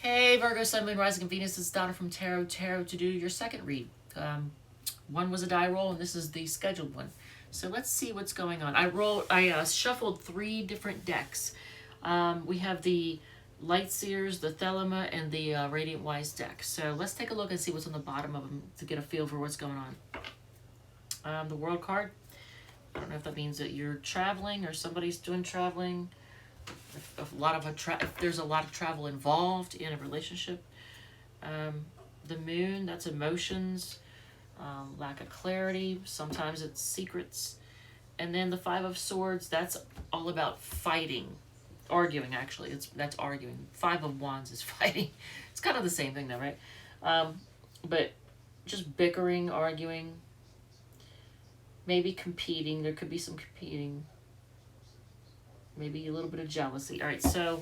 Hey Virgo, Sun, Moon, Rising, and Venus. It's Donna from Tarot to do your second read. One was a die roll, and this is the scheduled one. So let's see what's going on. I shuffled 3 different decks. We have the Light Seers, the Thelema, and the Radiant Wise deck. So let's take a look and see what's on the bottom of them to get a feel for what's going on. The World card. I don't know if that means that you're traveling or somebody's doing traveling. If there's a lot of travel involved in a relationship. The Moon, that's emotions, lack of clarity. Sometimes it's secrets. And then the Five of Swords, that's all about fighting, arguing. Actually, that's arguing. Five of Wands is fighting. It's kind of the same thing though, right? But just bickering, arguing, maybe competing. There could be some competing. Maybe a little bit of jealousy. All right, so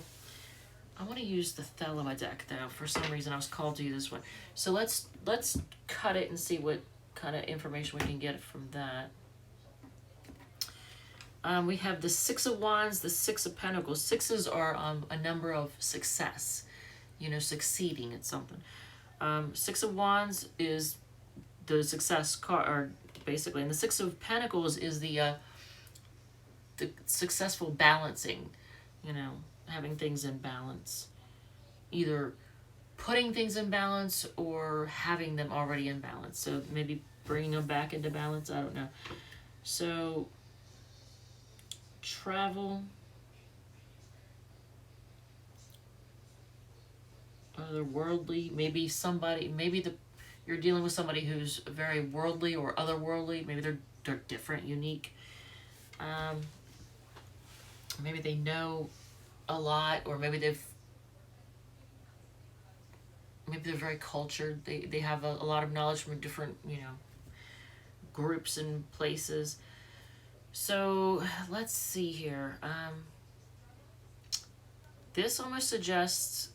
I want to use the Thelema deck, though. For some reason, I was called to use this one. So let's cut it and see what kind of information we can get from that. We have the Six of Wands, the Six of Pentacles. Sixes are a number of success, succeeding at something. Six of Wands is the success card, basically. And the Six of Pentacles is the successful balancing, having things in balance. Either putting things in balance or having them already in balance. So maybe bringing them back into balance, I don't know. So, travel. Otherworldly, maybe you're dealing with somebody who's very worldly or otherworldly. Maybe they're different, unique. Maybe they know a lot, or maybe they're very cultured. They have a lot of knowledge from different, groups and places. So let's see here. This almost suggests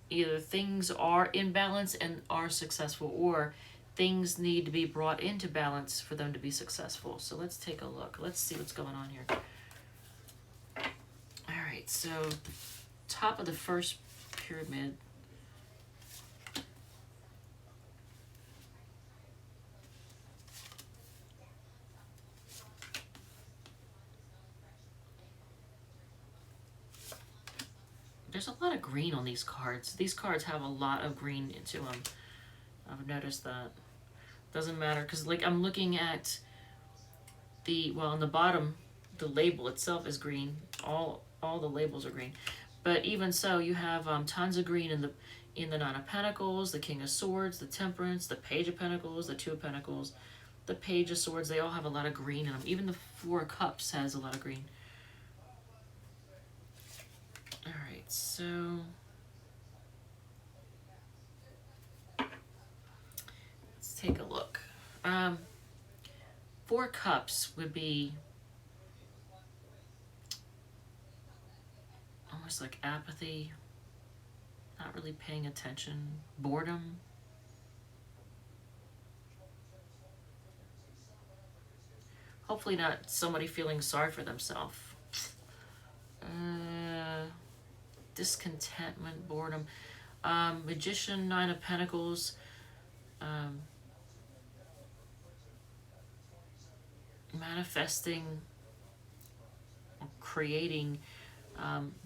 either things are in balance and are successful, or things need to be brought into balance for them to be successful. So let's take a look. Let's see what's going on here. Alright, so the top of the first pyramid. There's a lot of green on these cards. These cards have a lot of green into them. I've noticed that. Doesn't matter, because I'm looking at on the bottom, the label itself is green. All the labels are green, but even so, you have tons of green in the Nine of Pentacles, the King of Swords, the Temperance, the Page of Pentacles, the Two of Pentacles, the Page of Swords. They all have a lot of green in them. Even the Four of Cups has a lot of green. All right, so let's take a look. Four Cups would be almost like apathy, not really paying attention, boredom. Hopefully not somebody feeling sorry for themselves. Discontentment, boredom. Magician, Nine of Pentacles. Manifesting, creating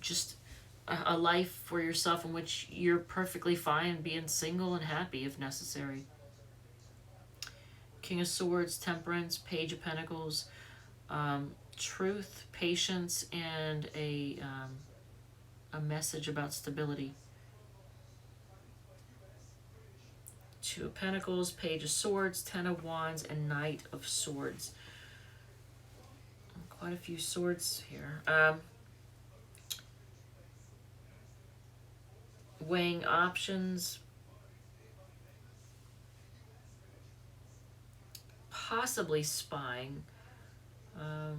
just a life for yourself in which you're perfectly fine being single and happy if necessary. King of Swords, Temperance, Page of Pentacles, truth, patience, and a message about stability. Two of Pentacles, Page of Swords, Ten of Wands, and Knight of Swords. Quite a few swords here. Weighing options. Possibly spying. I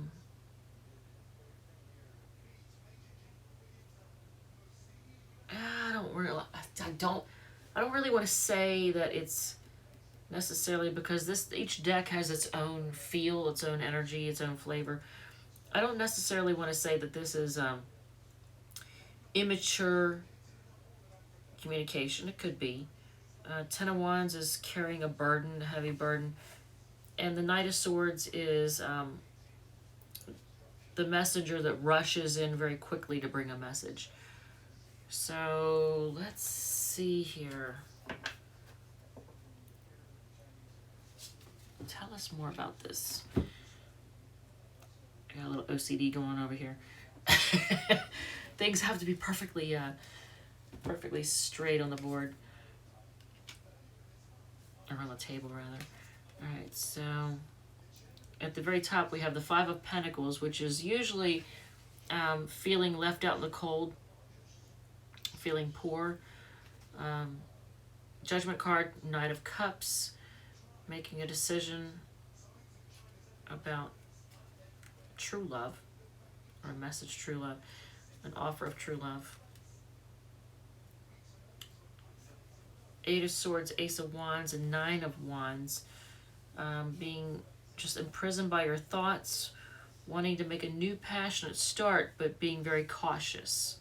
don't really want to say that it's necessarily, because each deck has its own feel, its own energy, its own flavor. I don't necessarily want to say that this is immature communication. It could be. Ten of Wands is carrying a burden, a heavy burden. And the Knight of Swords is the messenger that rushes in very quickly to bring a message. So let's see here. Tell us more about this. I got a little OCD going on over here. Things have to be perfectly straight on the board. Or on the table, rather. Alright, so at the very top we have the Five of Pentacles, which is usually feeling left out in the cold, feeling poor. Judgment card, Knight of Cups, making a decision about true love, or a message true love, an offer of true love. Eight of Swords, Ace of Wands, and Nine of Wands, being just imprisoned by your thoughts, wanting to make a new passionate start, but being very cautious.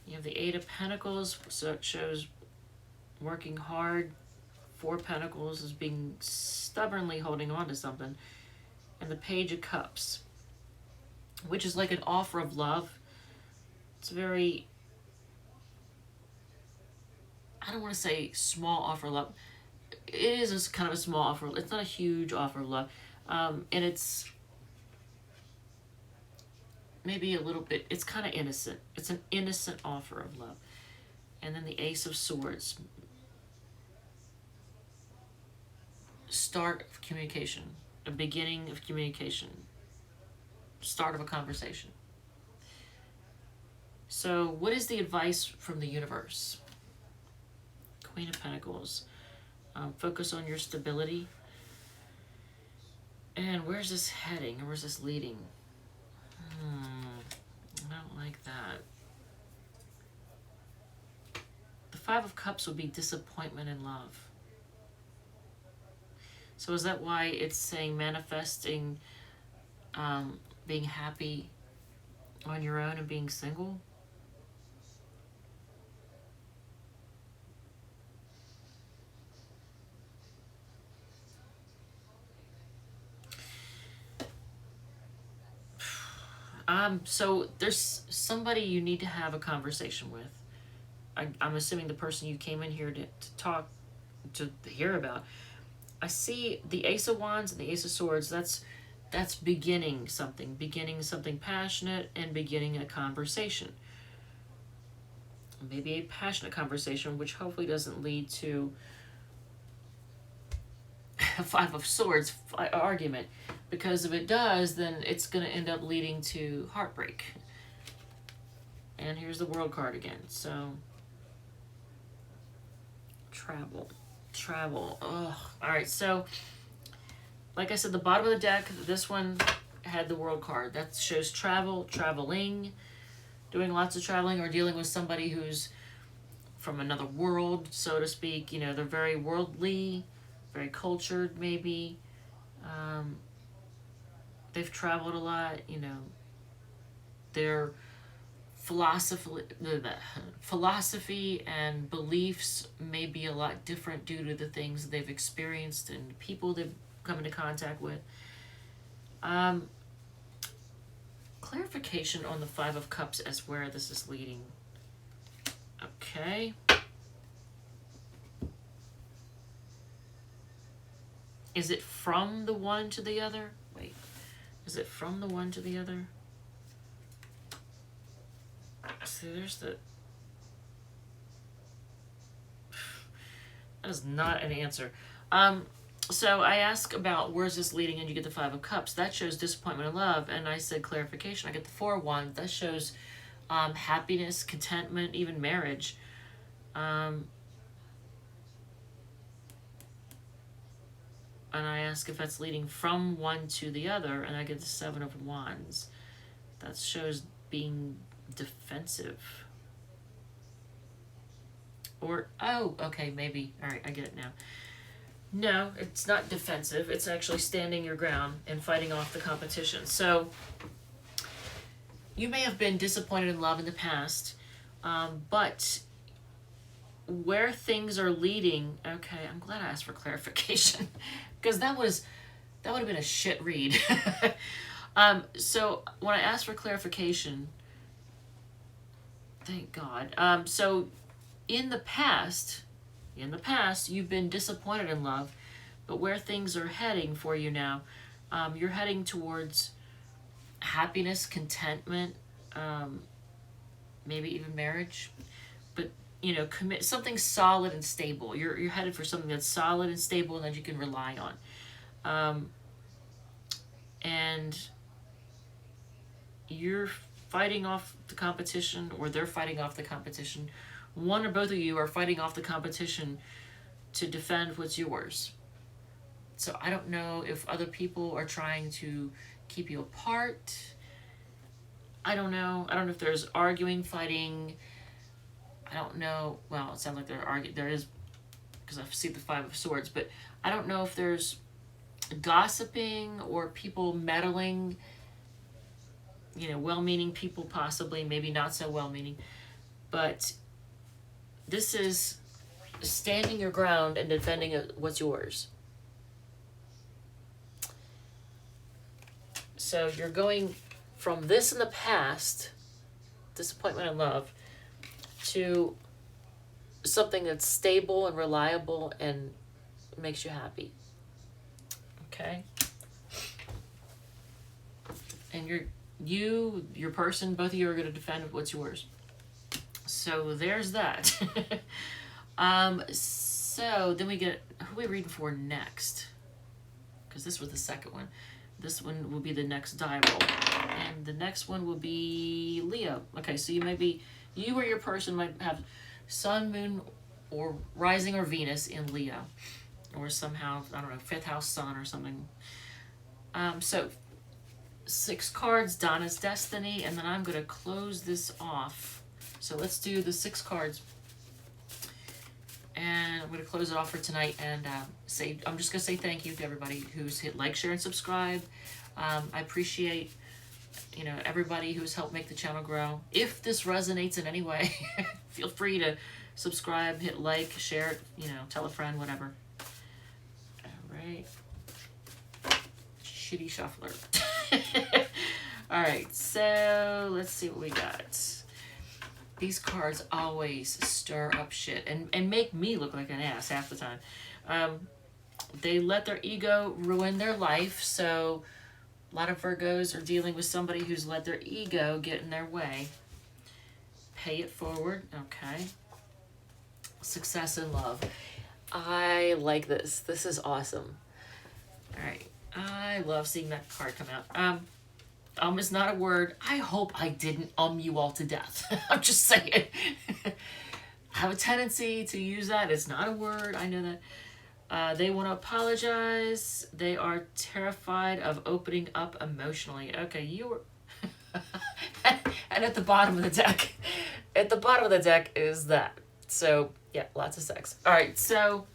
You have the Eight of Pentacles, so it shows working hard. Four Pentacles is being stubbornly holding on to something. And the Page of Cups, which is like an offer of love. It's very, I don't want to say small offer of love. It is kind of a small offer. It's not a huge offer of love. And it's maybe a little bit, it's kind of innocent. It's an innocent offer of love. And then the Ace of Swords. Start of communication. A beginning of communication. Start of a conversation. So what is the advice from the universe? Queen of Pentacles. Focus on your stability. And where's this heading? Or where's this leading? I don't like that. The Five of Cups would be disappointment in love. So is that why it's saying manifesting, being happy on your own and being single? So there's somebody you need to have a conversation with. I'm assuming the person you came in here to talk, to hear about. I see the Ace of Wands and the Ace of Swords. That's beginning something passionate and beginning a conversation. Maybe a passionate conversation, which hopefully doesn't lead to a Five of Swords argument. Because if it does, then it's going to end up leading to heartbreak. And here's the World card again. So, travel. Ugh. Alright, so, like I said, the bottom of the deck, this one had the World card. That shows travel, traveling, doing lots of traveling, or dealing with somebody who's from another world, so to speak. You know, they're very worldly, very cultured, maybe. They've traveled a lot, you know. Their philosophy and beliefs may be a lot different due to the things they've experienced and people they've come into contact with. Clarification on the Five of Cups as where this is leading. Okay. Is it from the one to the other? Wait. Is it from the one to the other? See, there's the... That is not an answer. So I ask about where's this leading, and you get the Five of Cups. That shows disappointment in love, and I said clarification. I get the Four of Wands. That shows happiness, contentment, even marriage. And I ask if that's leading from one to the other, and I get the Seven of Wands. That shows being defensive. Or, oh, okay, maybe. All right, I get it now. No, it's not defensive. It's actually standing your ground and fighting off the competition. So, you may have been disappointed in love in the past, but where things are leading, okay, I'm glad I asked for clarification because that would have been a shit read. So when I asked for clarification, thank God. So in the past, you've been disappointed in love, but where things are heading for you now, you're heading towards happiness, contentment, maybe even marriage, but you know, commit something solid and stable. You're headed for something that's solid and stable and that you can rely on. And you're fighting off the competition, or they're fighting off the competition. One or both of you are fighting off the competition to defend what's yours. So I don't know if other people are trying to keep you apart. I don't know. I don't know if there's arguing, fighting. I don't know. Well, it sounds like they're arguing. There is, because I see the Five of Swords, but I don't know if there's gossiping or people meddling. You know, well-meaning people possibly, maybe not so well-meaning. But this is standing your ground and defending what's yours. So you're going from this in the past, disappointment in love, to something that's stable and reliable and makes you happy. Okay? And your person, both of you are going to defend what's yours. So there's that. So then we get, who are we reading for next? Because this was the second one. This one will be the next die roll. And the next one will be Leo. Okay, so you or your person might have Sun, Moon, or Rising or Venus in Leo. Or somehow, I don't know, 5th house Sun or something. So 6 cards, Donna's Destiny, and then I'm going to close this off. So let's do the 6 cards. And I'm going to close it off for tonight and I'm just going to say thank you to everybody who's hit like, share, and subscribe. I appreciate, you know, everybody who's helped make the channel grow. If this resonates in any way, feel free to subscribe, hit like, share it, you know, tell a friend, whatever. All right. Shitty shuffler. All right, so let's see what we got. These cards always stir up shit and make me look like an ass half the time. They let their ego ruin their life, so a lot of Virgos are dealing with somebody who's let their ego get in their way. Pay it forward, okay. Success in love. I like this. This is awesome. All right, I love seeing that card come out. Is not a word. I hope I didn't you all to death. I'm just saying. I have a tendency to use that. It's not a word. I know that. They want to apologize. They are terrified of opening up emotionally. Okay, you were... and at the bottom of the deck. At the bottom of the deck is that. So, yeah, lots of sex. All right, so...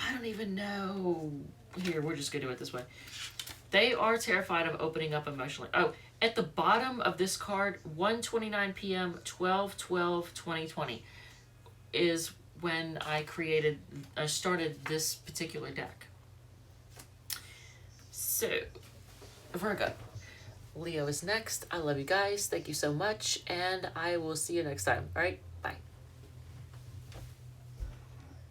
I don't even know. Here, we're just going to do it this way. They are terrified of opening up emotionally. Oh, at the bottom of this card, 1:29 p.m., 12/12/2020 is when I started this particular deck. So, Virgo. Leo is next. I love you guys. Thank you so much, and I will see you next time. All right, bye.